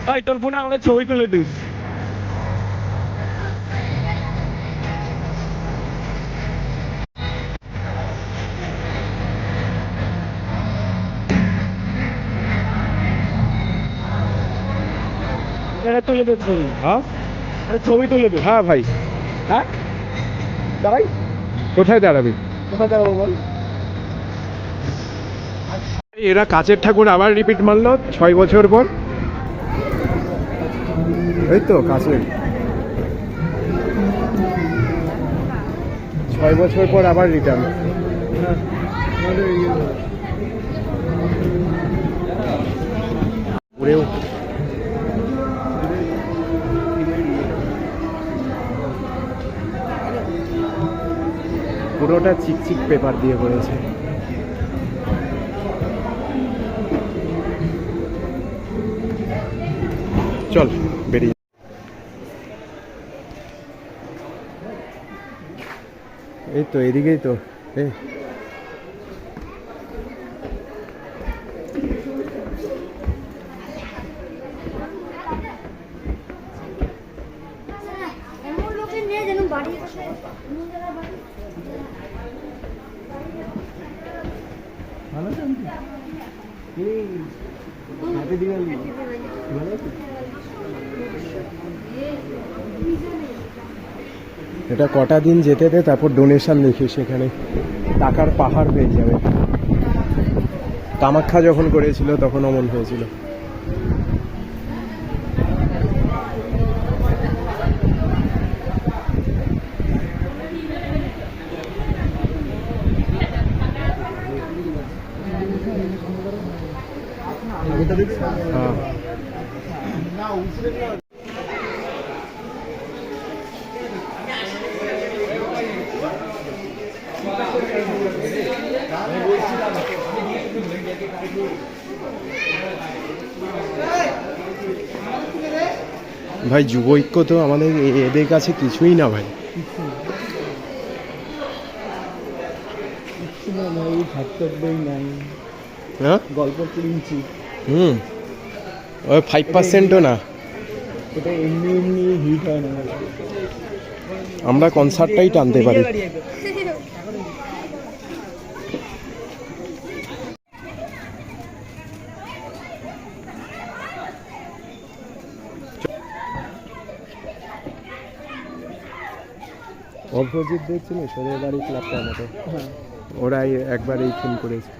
ভাই তোর ফোনে আমাকে ছবি তুলে দিস। এটা তুলে দে ছবি। হ্যাঁ এটা ছবি তুলে দে। হ্যাঁ ভাই, হ্যাঁ দাঁড়াই, কোথায় দাঁড়াবি? কোথায় দাঁড়াবো বল? এরা কাচের ঠাকুর আবার রিপিট মারলো 6 বছর পর। এই তো কাচের 6 বছর পর আবার রিটার্ন। উড়েও পুরোটা চিকচিক পেপার দিয়ে করেছে। চল বেরিয়ে, এই তো এদিকেই তো। এই এমন লোকের নেই যেন বাড়ি বসে এটা কটা দিন যেতে দে, তারপর ডোনেশন লিখে সেখানে টাকার পাহাড় হয়ে যাবে। কামাখ্যা যখন করেছিল তখন অমন হয়েছিল। হ্যাঁ ভাই, যুব ঐক্য তো আমাদের এদের কাছে কিছুই না ভাই। হ্যাঁ গল্প কিনছি, ওই 5%ও না। এটা এমনি এমনি হিট হয় না। আমরা কনসার্টটাই টানতে পারি। অপোজিট দেখছিলি সোদের বাড়ি ক্লাবটার মতো, ওরাই একবার এই ফিল্ম করেছে।